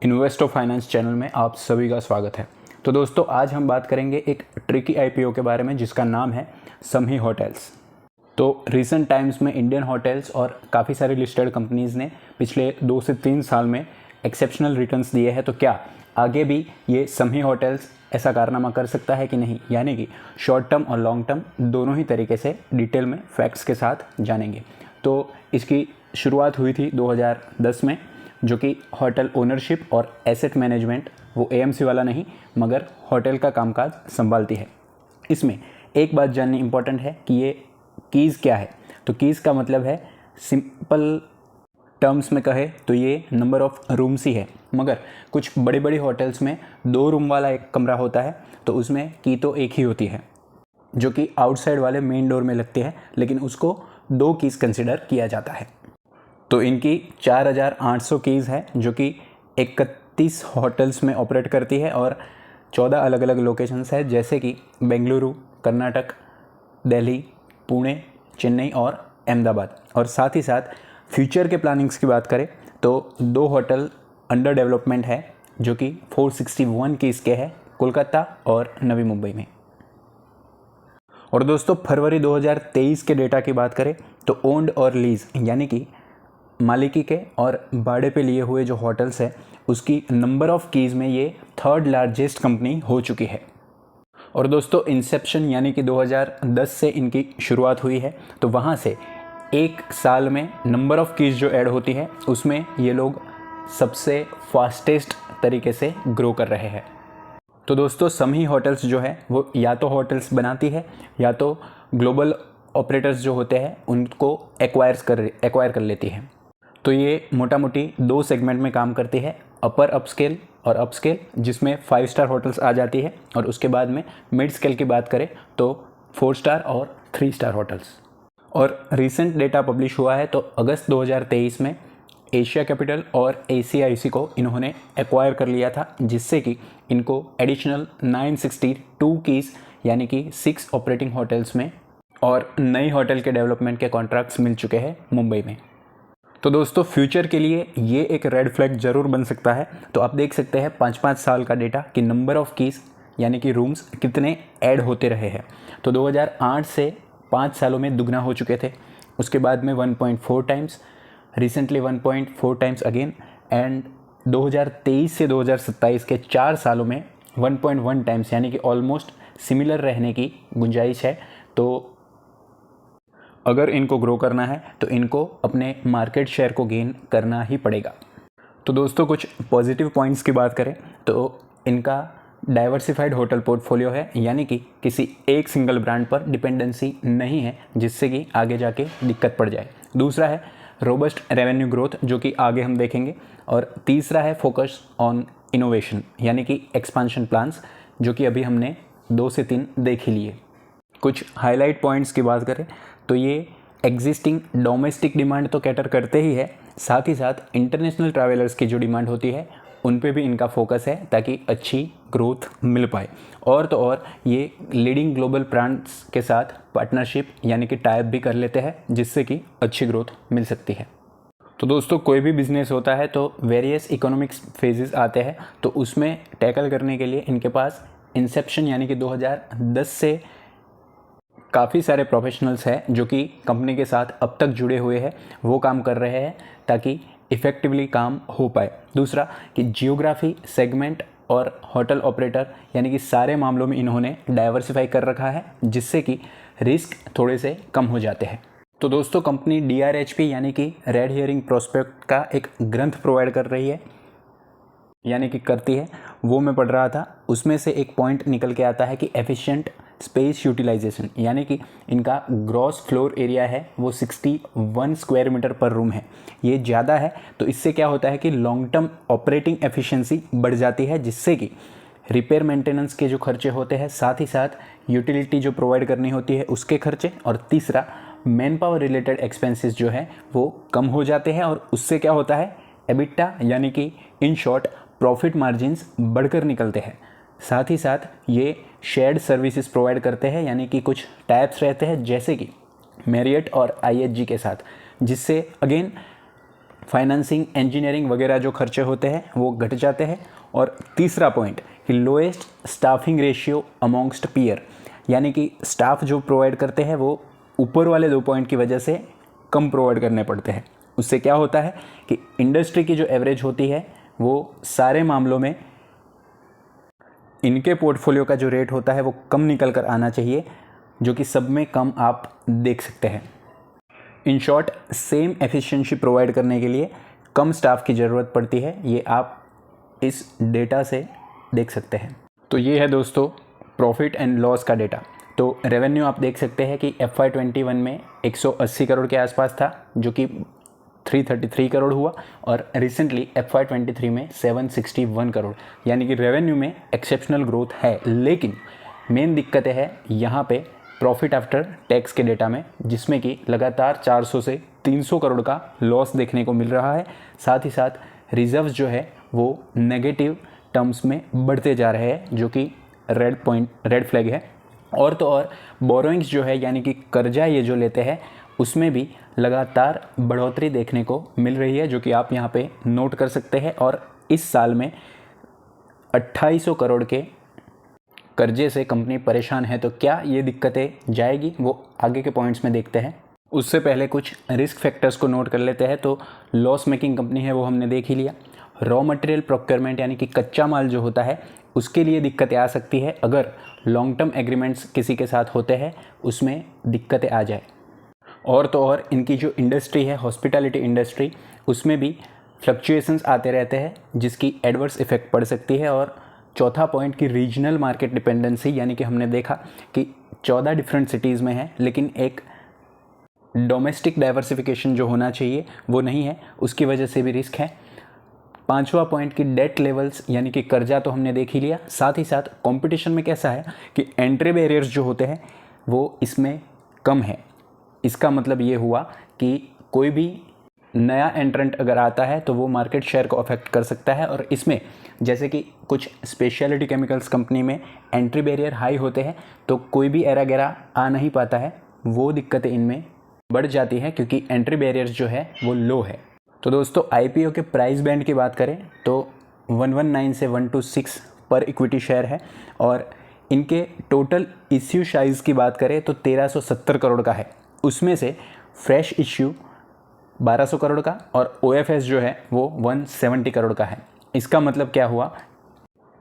इन्वेस्टो finance channel में आप सभी का स्वागत है। तो दोस्तों, आज हम बात करेंगे एक ट्रिकी आईपीओ के बारे में जिसका नाम है समही होटल्स। तो रिसेंट टाइम्स में इंडियन होटल्स और काफ़ी सारी लिस्टेड कंपनीज़ ने पिछले 2 से 3 साल में एक्सेप्शनल रिटर्न्स दिए हैं। तो क्या आगे भी ये समही होटल्स ऐसा कारनामा कर सकता है कि नहीं, यानी कि शॉर्ट टर्म और लॉन्ग टर्म दोनों ही तरीके से डिटेल में फैक्ट्स के साथ जानेंगे। तो इसकी शुरुआत हुई थी 2010 में, जो कि होटल ओनरशिप और एसेट मैनेजमेंट, वो एएमसी वाला नहीं मगर होटल का कामकाज संभालती है। इसमें एक बात जाननी इम्पॉर्टेंट है कि ये कीज़ क्या है। तो कीज़ का मतलब है, सिंपल टर्म्स में कहे तो ये नंबर ऑफ़ रूम्स ही है, मगर कुछ बड़ी बड़ी होटल्स में 2 रूम वाला एक कमरा होता है, तो उसमें की तो एक ही होती है जो कि आउटसाइड वाले मेन डोर में लगती है, लेकिन उसको 2 कीज़ कंसिडर किया जाता है। तो इनकी 4800 कीज़ है जो कि 31 होटल्स में ऑपरेट करती है और 14 अलग अलग लोकेशंस है, जैसे कि बेंगलुरु, कर्नाटक, दिल्ली, पुणे, चेन्नई और अहमदाबाद। और साथ ही साथ फ्यूचर के प्लानिंग्स की बात करें तो 2 होटल अंडर डेवलपमेंट है जो कि 461 कीज़ के हैं, कोलकाता और नवी मुंबई में। और दोस्तों, फरवरी 2023 के डेटा की बात करें तो ओन्ड और लीज यानी कि मालिकी के और भाड़े पे लिए हुए जो होटल्स है उसकी नंबर ऑफ़ कीज़ में ये 3rd लार्जेस्ट कंपनी हो चुकी है। और दोस्तों, इंसेप्शन यानी कि 2010 से इनकी शुरुआत हुई है, तो वहाँ से एक साल में नंबर ऑफ़ कीज़ जो ऐड होती है उसमें ये लोग सबसे फास्टेस्ट तरीके से ग्रो कर रहे हैं। तो दोस्तों, समही होटल्स जो है वो या तो होटल्स बनाती है या तो ग्लोबल ऑपरेटर्स जो होते हैं उनको एक्वायर कर लेती है। तो ये मोटा मोटी 2 सेगमेंट में काम करती है, अपर अपस्केल और अपस्केल, जिसमें 5 स्टार होटल्स आ जाती है, और उसके बाद में मिड स्केल की बात करें तो 4 स्टार और 3 स्टार होटल्स। और रिसेंट डेटा पब्लिश हुआ है तो अगस्त 2023 में एशिया कैपिटल और एसीआईसी को इन्होंने एक्वायर कर लिया था, जिससे कि इनको एडिशनल 962 कीज़ यानी कि 6 ऑपरेटिंग होटल्स में और नई होटल के डेवलपमेंट के कॉन्ट्रैक्ट्स मिल चुके हैं मुंबई में। तो दोस्तों, फ्यूचर के लिए ये एक रेड फ्लैग ज़रूर बन सकता है। तो आप देख सकते हैं 5-5 साल का डेटा कि नंबर ऑफ़ कीज़ यानी कि रूम्स कितने ऐड होते रहे हैं। तो 2008 से 5 सालों में दुगना हो चुके थे, उसके बाद में 1.4 times, recently 1.4 times again, and 2023 से 2027 के 4 सालों में 1.1 टाइम्स, यानी कि ऑलमोस्ट सिमिलर रहने की गुंजाइश है। तो अगर इनको ग्रो करना है तो इनको अपने मार्केट शेयर को गेन करना ही पड़ेगा। तो दोस्तों, कुछ पॉजिटिव पॉइंट्स की बात करें तो इनका डाइवर्सिफाइड होटल पोर्टफोलियो है, यानी कि किसी एक सिंगल ब्रांड पर डिपेंडेंसी नहीं है जिससे कि आगे जाके दिक्कत पड़ जाए। दूसरा है रोबस्ट रेवेन्यू ग्रोथ, जो कि आगे हम देखेंगे। और तीसरा है फोकस ऑन इनोवेशन यानी कि एक्सपांशन प्लान्स, जो कि अभी हमने 2 से 3 देख ही लिए। कुछ हाईलाइट पॉइंट्स की बात करें तो ये एग्जिस्टिंग डोमेस्टिक डिमांड तो कैटर करते ही है, साथ ही साथ इंटरनेशनल ट्रैवलर्स की जो डिमांड होती है उन पे भी इनका फोकस है ताकि अच्छी ग्रोथ मिल पाए। और तो और ये लीडिंग ग्लोबल ब्रांड्स के साथ पार्टनरशिप यानी कि टाई अप भी कर लेते हैं, जिससे कि अच्छी ग्रोथ मिल सकती है। तो दोस्तों, कोई भी बिजनेस होता है तो वेरियस इकोनॉमिक्स फेजेस आते हैं, तो उसमें टैकल करने के लिए इनके पास इंसेप्शन यानी कि 2010 से काफ़ी सारे प्रोफेशनल्स हैं जो कि कंपनी के साथ अब तक जुड़े हुए हैं, वो काम कर रहे हैं ताकि इफ़ेक्टिवली काम हो पाए। दूसरा कि जियोग्राफी, सेगमेंट और होटल ऑपरेटर यानी कि सारे मामलों में इन्होंने डाइवर्सिफाई कर रखा है, जिससे कि रिस्क थोड़े से कम हो जाते हैं। तो दोस्तों, कंपनी DRHP यानी कि रेड हियरिंग प्रोस्पेक्ट का एक ग्रंथ प्रोवाइड कर रही है, यानी कि करती है, वो मैं पढ़ रहा था। उसमें से एक पॉइंट निकल के आता है कि एफिशिएंट स्पेस यूटिलाइजेशन, यानी कि इनका ग्रॉस फ्लोर एरिया है वो 61 स्क्वायर मीटर पर रूम है। ये ज़्यादा है, तो इससे क्या होता है कि लॉन्ग टर्म ऑपरेटिंग एफिशिएंसी बढ़ जाती है, जिससे कि रिपेयर मेंटेनेंस के जो खर्चे होते हैं, साथ ही साथ यूटिलिटी जो प्रोवाइड करनी होती है उसके खर्चे, और तीसरा मैन पावर रिलेटेड एक्सपेंसेस जो है वो कम हो जाते हैं। और उससे क्या होता है, एबिटा यानी कि इन शॉर्ट प्रॉफिट मार्जिन्स बढ़कर निकलते हैं। साथ ही साथ ये शेयर्ड सर्विसेज प्रोवाइड करते हैं, यानी कि कुछ टाइप्स रहते हैं जैसे कि मैरियट और IHG के साथ, जिससे अगेन फाइनेंसिंग, इंजीनियरिंग वगैरह जो खर्चे होते हैं वो घट जाते हैं। और तीसरा पॉइंट कि lowest staffing ratio amongst peer, यानी कि स्टाफ जो प्रोवाइड करते हैं वो ऊपर वाले 2 पॉइंट की वजह से कम प्रोवाइड करने पड़ते हैं। उससे क्या होता है कि इंडस्ट्री की जो एवरेज होती है वो सारे मामलों में इनके पोर्टफोलियो का जो रेट होता है वो कम निकल कर आना चाहिए, जो कि सब में कम आप देख सकते हैं। In short, same efficiency provide करने के लिए कम स्टाफ की ज़रूरत पड़ती है, ये आप इस डेटा से देख सकते हैं। तो ये है दोस्तों प्रॉफिट एंड लॉस का डेटा। तो रेवेन्यू आप देख सकते हैं कि FY21 में 180 करोड़ के आसपास था, जो कि 333 करोड़ हुआ, और रिसेंटली FY23 में 761 करोड़, यानी कि रेवेन्यू में एक्सेप्शनल ग्रोथ है। लेकिन मेन दिक्कतें हैं यहाँ पे प्रॉफिट आफ्टर टैक्स के डेटा में, जिसमें कि लगातार 400 से 300 करोड़ का लॉस देखने को मिल रहा है। साथ ही साथ रिजर्व्स जो है वो नेगेटिव टर्म्स में बढ़ते जा रहे हैं, जो कि रेड फ्लैग है। और तो और बोरोइंग्स जो है, यानी कि कर्जा ये जो लेते हैं उसमें भी लगातार बढ़ोतरी देखने को मिल रही है, जो कि आप यहाँ पे नोट कर सकते हैं। और इस साल में 2800 करोड़ के कर्जे से कंपनी परेशान है। तो क्या ये दिक्कतें जाएगी, वो आगे के पॉइंट्स में देखते हैं। उससे पहले कुछ रिस्क फैक्टर्स को नोट कर लेते हैं। तो लॉस मेकिंग कंपनी है वो हमने देख ही लिया। रॉ मटेरियल प्रोक्योरमेंट, यानी कि कच्चा माल जो होता है उसके लिए दिक्कतें आ सकती है अगर लॉन्ग टर्म एग्रीमेंट्स किसी के साथ होते हैं, उसमें दिक्कतें आ जाए। और तो और इनकी जो इंडस्ट्री है, हॉस्पिटैलिटी इंडस्ट्री, उसमें भी फ्लक्चुएशंस आते रहते हैं, जिसकी एडवर्स इफेक्ट पड़ सकती है। और चौथा पॉइंट की रीजनल मार्केट डिपेंडेंसी, यानी कि हमने देखा कि 14 डिफरेंट सिटीज़ में है, लेकिन एक डोमेस्टिक डाइवर्सिफिकेशन जो होना चाहिए वो नहीं है, उसकी वजह से भी रिस्क है। पांचवा पॉइंट की डेट लेवल्स, यानी कि कर्जा तो हमने देख ही लिया। साथ ही साथ कंपटीशन में कैसा है कि एंट्री बैरियर्स जो होते हैं वो इसमें कम है। इसका मतलब ये हुआ कि कोई भी नया एंट्रेंट अगर आता है तो वो मार्केट शेयर को अफेक्ट कर सकता है। और इसमें जैसे कि कुछ स्पेशलिटी केमिकल्स कंपनी में एंट्री बैरियर हाई होते हैं, तो कोई भी एरा गैरा आ नहीं पाता है, वो दिक्कतें इनमें बढ़ जाती हैं क्योंकि एंट्री बैरियर्स जो है वो लो है। तो दोस्तों IPO के प्राइस बैंड की बात करें तो 119 से 126 पर इक्विटी शेयर है। और इनके टोटल इश्यू साइज़ की बात करें तो 1370 करोड़ का है। उसमें से फ्रेश इश्यू 1200 करोड़ का और OFS जो है वो 170 करोड़ का है। इसका मतलब क्या हुआ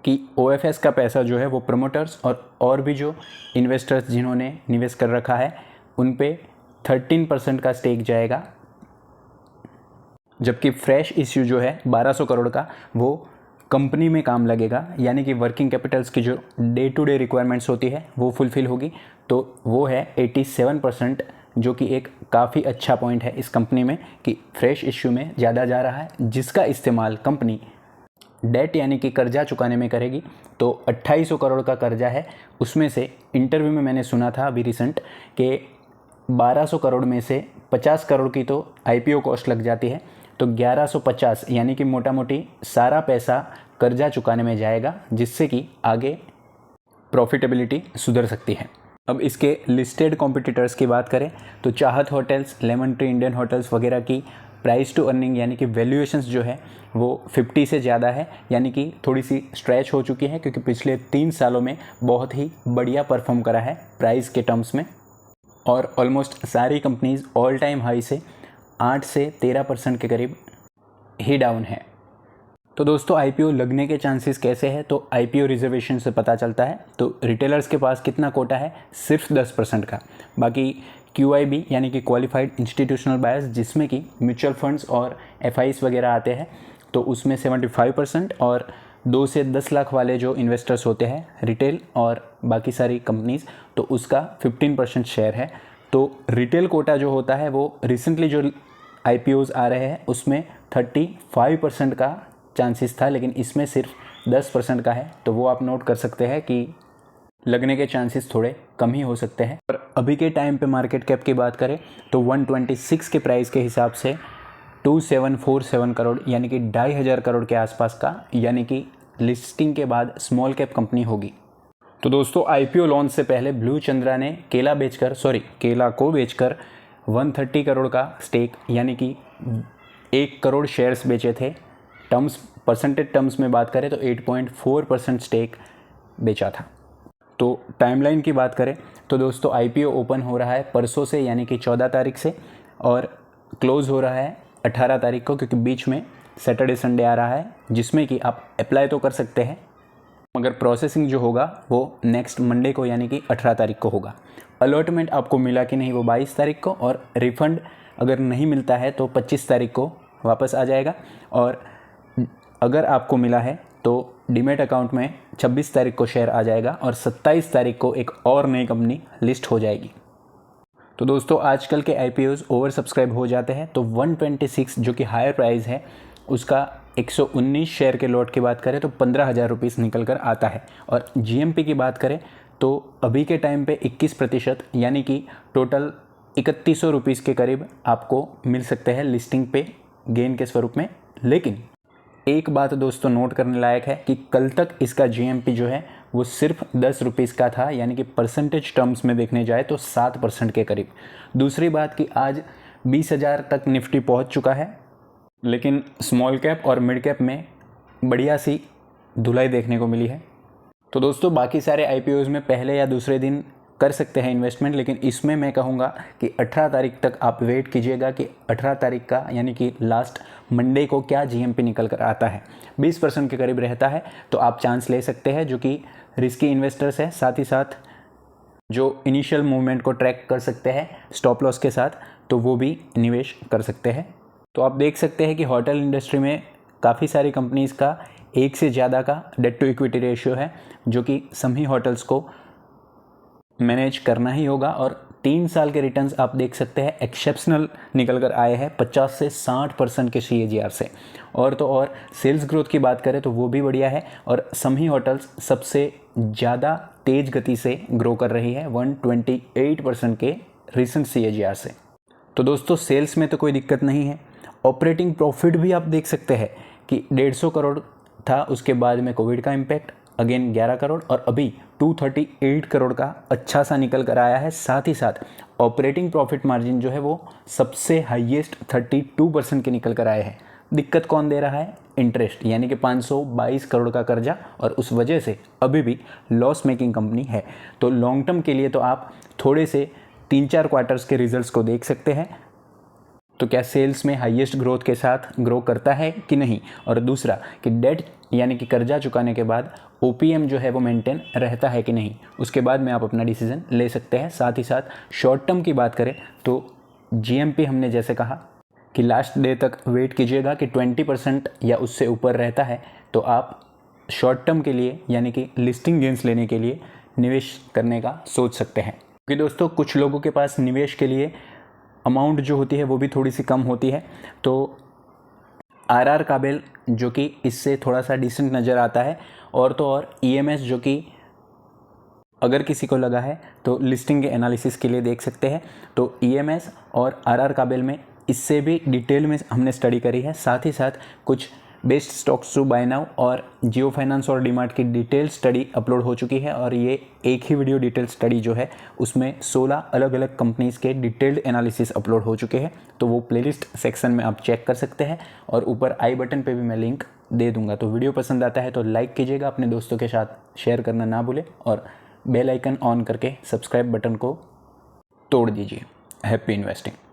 कि OFS का पैसा जो है वो प्रमोटर्स और भी जो इन्वेस्टर्स जिन्होंने निवेश कर रखा है उन पे 13% का स्टेक जाएगा, जबकि फ्रेश इश्यू जो है 1200 करोड़ का वो कंपनी में काम लगेगा, यानी कि वर्किंग कैपिटल्स की जो डे टू डे रिक्वायरमेंट्स होती है वो फुलफ़िल होगी। तो वो है 87%, जो कि एक काफ़ी अच्छा पॉइंट है इस कंपनी में कि फ्रेश इश्यू में ज़्यादा जा रहा है, जिसका इस्तेमाल कंपनी डेट यानी कि कर्जा चुकाने में करेगी। तो 2800 करोड़ का कर्जा है, उसमें से इंटरव्यू में मैंने सुना था अभी रिसेंट कि 1200 करोड़ में से 50 करोड़ की तो IPO कॉस्ट लग जाती है, तो 1150 यानी कि मोटा मोटी सारा पैसा कर्जा चुकाने में जाएगा, जिससे कि आगे प्रॉफिटेबिलिटी सुधर सकती है। अब इसके लिस्टेड कॉम्पिटिटर्स की बात करें तो चाहत hotels, lemon tree Indian hotels वगैरह की प्राइस टू अर्निंग यानी कि वैल्यूएशंस जो है वो 50 से ज़्यादा है, यानी कि थोड़ी सी स्ट्रेच हो चुकी है क्योंकि पिछले 3 सालों में बहुत ही बढ़िया परफॉर्म करा है प्राइस के टर्म्स में। और ऑलमोस्ट सारी कंपनीज़ ऑल टाइम हाई से 8 से 13% के करीब ही डाउन है। तो दोस्तों IPO लगने के चांसेस कैसे हैं, तो IPO रिजर्वेशन से पता चलता है। तो रिटेलर्स के पास कितना कोटा है, सिर्फ 10% का। बाकी QIB यानी कि क्वालिफाइड इंस्टीट्यूशनल बायर्स, जिसमें कि म्यूचुअल फंड्स और FIs वगैरह आते हैं, तो उसमें 75%। और 2 से 10 लाख वाले जो इन्वेस्टर्स होते हैं रिटेल और बाकी सारी कंपनीज़, तो उसका 15% शेयर है। तो रिटेल कोटा जो होता है वो रिसेंटली जो IPOs आ रहे हैं उसमें 35% का चांसेस था, लेकिन इसमें सिर्फ 10% का है। तो वो आप नोट कर सकते हैं कि लगने के चांसेस थोड़े कम ही हो सकते हैं। और अभी के टाइम पे मार्केट कैप की बात करें तो 126 के प्राइस के हिसाब से 2747 करोड़ यानी कि 2500 करोड़ के आसपास का, यानी कि लिस्टिंग के बाद स्मॉल कैप कंपनी होगी। तो दोस्तों IPO लॉन्च से पहले ब्लू चंद्रा ने केला को बेचकर 130 करोड़ का स्टेक यानी कि 1 करोड़ शेयर्स बेचे थे। परसेंटेज टर्म्स में बात करें तो 8.4% स्टेक बेचा था। तो टाइमलाइन की बात करें तो दोस्तों IPO ओपन हो रहा है परसों से, यानी कि 14 तारीख से, और क्लोज़ हो रहा है 18 तारीख को, क्योंकि बीच में सैटरडे संडे आ रहा है, जिसमें कि आप अप्लाई तो कर सकते हैं मगर प्रोसेसिंग जो होगा वो नेक्स्ट मंडे को यानी कि 18 तारीख को होगा। अलॉटमेंट आपको मिला कि नहीं वो 22 तारीख को, और रिफ़ंड अगर नहीं मिलता है तो 25 तारीख को वापस आ जाएगा, और अगर आपको मिला है तो डीमैट अकाउंट में 26 तारीख को शेयर आ जाएगा और 27 तारीख को एक और नई कंपनी लिस्ट हो जाएगी। तो दोस्तों आजकल के IPOs ओवर सब्सक्राइब हो जाते हैं, तो 126 जो कि हायर प्राइस है उसका 119 शेयर के लॉट की बात करें तो 15,000 रुपीज़ निकल कर आता है। और GMP की बात करें तो अभी के टाइम पे 21% यानी कि टोटल 3100 रुपीज़ के करीब आपको मिल सकते हैं लिस्टिंग पे गेन के स्वरूप में। लेकिन एक बात दोस्तों नोट करने लायक है कि कल तक इसका GMP जो है वो सिर्फ 10 रुपीज़ का था, यानी कि परसेंटेज टर्म्स में देखने जाए तो 7% के करीब। दूसरी बात कि आज 20,000 तक निफ्टी पहुंच चुका है, लेकिन स्मॉल कैप और मिड कैप में बढ़िया सी धुलाई देखने को मिली है। तो दोस्तों बाकी सारे IPOs में पहले या दूसरे दिन कर सकते हैं इन्वेस्टमेंट, लेकिन इसमें मैं कहूँगा कि 18 तारीख तक आप वेट कीजिएगा कि 18 तारीख का यानी कि लास्ट मंडे को क्या GMP निकल कर आता है। 20% के करीब रहता है, तो आप चांस ले सकते हैं जो कि रिस्की इन्वेस्टर्स है, साथ ही साथ जो इनिशियल मूवमेंट को ट्रैक कर सकते हैं स्टॉप लॉस के साथ, तो वो भी निवेश कर सकते हैं। तो आप देख सकते हैं कि होटल इंडस्ट्री में काफ़ी सारी कंपनीज़ का एक से ज़्यादा का डेट टू इक्विटी रेशियो है, जो कि सभी होटल्स को मैनेज करना ही होगा। और 3 साल के रिटर्न्स आप देख सकते हैं एक्सेप्शनल निकल कर आए हैं 50 से 60% के CAGR से। और तो और सेल्स ग्रोथ की बात करें तो वो भी बढ़िया है, और सभी होटल्स सबसे ज़्यादा तेज़ गति से ग्रो कर रही है 128% के रिसेंट CAGR से। तो दोस्तों सेल्स में तो कोई दिक्कत नहीं है। ऑपरेटिंग प्रॉफिट भी आप देख सकते हैं कि 150 करोड़ था, उसके बाद में कोविड का इम्पैक्ट अगेन 11 करोड़, और अभी 238 करोड़ का अच्छा सा निकल कर आया है। साथ ही साथ ऑपरेटिंग प्रॉफिट मार्जिन जो है वो सबसे हाईएस्ट 32% के निकल कर आए हैं। दिक्कत कौन दे रहा है? इंटरेस्ट, यानी कि 522 करोड़ का कर्जा, और उस वजह से अभी भी लॉस मेकिंग कंपनी है। तो लॉन्ग टर्म के लिए तो आप थोड़े से 3-4 क्वार्टर्स के रिजल्ट्स को देख सकते हैं, तो क्या सेल्स में हाईएस्ट ग्रोथ के साथ ग्रो करता है कि नहीं, और दूसरा कि डेट यानी कि कर्जा चुकाने के बाद OPM जो है वो मेंटेन रहता है कि नहीं, उसके बाद में आप अपना डिसीजन ले सकते हैं। साथ ही साथ शॉर्ट टर्म की बात करें तो GMP हमने जैसे कहा कि लास्ट डे तक वेट कीजिएगा कि 20% या उससे ऊपर रहता है तो आप शॉर्ट टर्म के लिए यानी कि लिस्टिंग गेंस लेने के लिए निवेश करने का सोच सकते हैं। क्योंकि दोस्तों कुछ लोगों के पास निवेश के लिए अमाउंट जो होती है वो भी थोड़ी सी कम होती है, तो RR काबिल जो कि इससे थोड़ा सा डिसेंट नज़र आता है, और तो और EMS जो कि अगर किसी को लगा है तो लिस्टिंग के एनालिसिस के लिए देख सकते हैं। तो EMS और RR काबिल में इससे भी डिटेल में हमने स्टडी करी है। साथ ही साथ कुछ best stocks to buy now और जियो फाइनेंस और डीमार्ट की डिटेल स्टडी अपलोड हो चुकी है, और ये एक ही वीडियो डिटेल स्टडी जो है उसमें 16 अलग अलग कंपनीज़ के डिटेल्ड एनालिसिस अपलोड हो चुके हैं। तो वो प्लेलिस्ट सेक्शन में आप चेक कर सकते हैं, और ऊपर आई बटन पे भी मैं लिंक दे दूंगा। तो वीडियो पसंद आता है तो लाइक कीजिएगा, अपने दोस्तों के साथ शेयर करना ना भूलें, और बेल आइकन ऑन करके सब्सक्राइब बटन को तोड़ दीजिए। Happy investing.